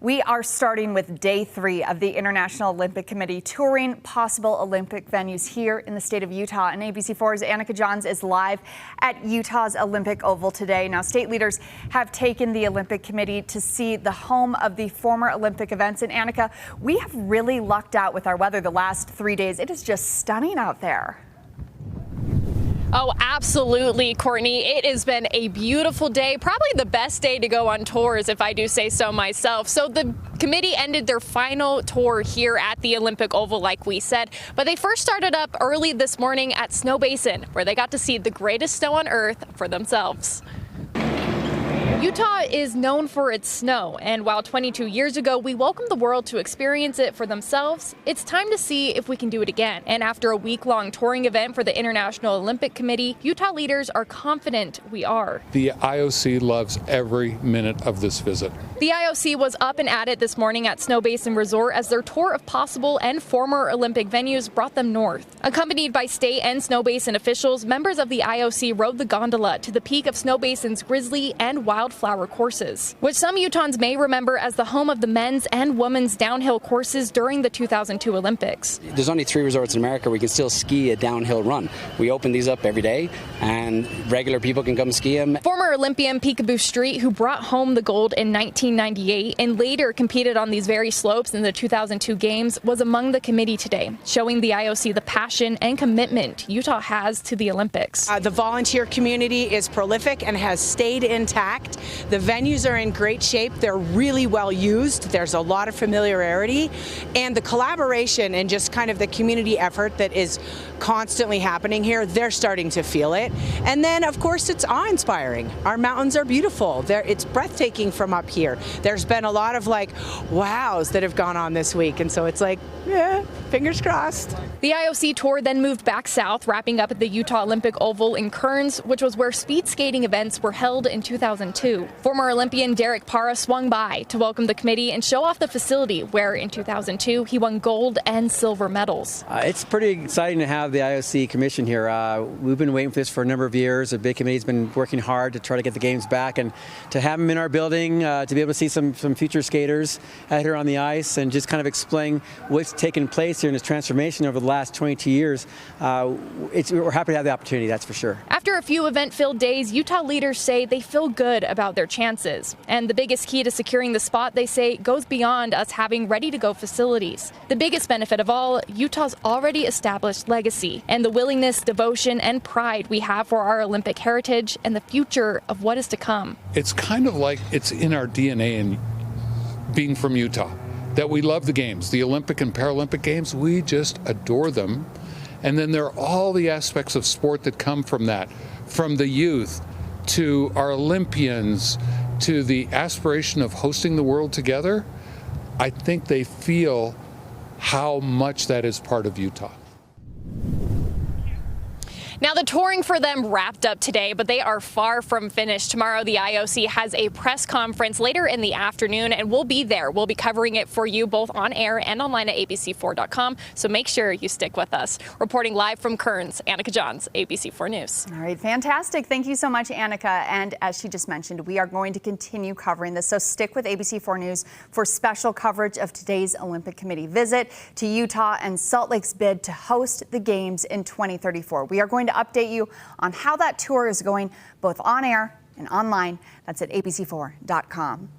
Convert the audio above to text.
We are starting with day 3 of the International Olympic Committee touring possible Olympic venues here in the state of Utah. And ABC4's Annika Johns is live at Utah's Olympic Oval today. Now, state leaders have taken the Olympic Committee to see the home of the former Olympic events. And Annika, we have really lucked out with our weather the last 3 days. It is just stunning out there. Oh, absolutely, Courtney. It has been a beautiful day, probably the best day to go on tours, if I do say so myself. So the committee ended their final tour here at the Olympic Oval, like we said, but they first started up early this morning at Snowbasin, where they got to see the greatest snow on Earth for themselves. Utah is known for its snow, and while 22 years ago we welcomed the world to experience it for themselves, it's time to see if we can do it again. And after a week-long touring event for the International Olympic Committee, Utah leaders are confident we are. The IOC loves every minute of this visit. The IOC was up and at it this morning at Snowbasin Resort as their tour of possible and former Olympic venues brought them north. Accompanied by state and Snowbasin officials, members of the IOC rode the gondola to the peak of Snowbasin's Grizzly and Wildflower courses, which some Utahns may remember as the home of the men's and women's downhill courses during the 2002 Olympics. There's only 3 resorts in America where you can still ski a downhill run. We open these up every day, and regular people can come ski them. Former Olympian Picabo Street, who brought home the gold in 1998 and later competed on these very slopes in the 2002 Games, was among the committee today, showing the IOC the passion and commitment Utah has to the Olympics. The volunteer community is prolific and has stayed intact. The venues are in great shape. They're really well used. There's a lot of familiarity, and the collaboration and just kind of the community effort that is constantly happening here, they're starting to feel it. And then, of course, it's awe-inspiring. Our mountains are beautiful. It's breathtaking from up here. There's been a lot of wows that have gone on this week, and so it's yeah, fingers crossed. The IOC tour then moved back south, wrapping up at the Utah Olympic Oval in Kearns, which was where speed skating events were held in 2002. Former Olympian Derek Parra swung by to welcome the committee and show off the facility where in 2002 he won gold and silver medals. It's pretty exciting to have the IOC commission here. We've been waiting for this for a number of years. The big committee's been working hard to try to get the games back, and to have them in our building, to be able to see some future skaters out here on the ice and just kind of explain what's taken place here in this transformation over the last 22 years. We're happy to have the opportunity, that's for sure. After a few event-filled days, Utah leaders say they feel good about their chances. And the biggest key to securing the spot, they say, goes beyond us having ready-to-go facilities. The biggest benefit of all, Utah's already established legacy and the willingness, devotion, and pride we have for our Olympic heritage and the future of what is to come. It's kind of like it's in our DNA and being from Utah, that we love the games, the Olympic and Paralympic games. We just adore them. And then there are all the aspects of sport that come from that, from the youth to our Olympians to the aspiration of hosting the world together. I think they feel how much that is part of Utah. Now, the touring for them wrapped up today, but they are far from finished. Tomorrow, the IOC has a press conference later in the afternoon, and we'll be there. We'll be covering it for you both on air and online at abc4.com, so make sure you stick with us. Reporting live from Kearns, Annika Johns, ABC4 News. All right, fantastic. Thank you so much, Annika. And as she just mentioned, we are going to continue covering this, so stick with ABC4 News for special coverage of today's Olympic Committee visit to Utah and Salt Lake's bid to host the Games in 2034. We are going to update you on how that tour is going, both on air and online. That's at abc4.com.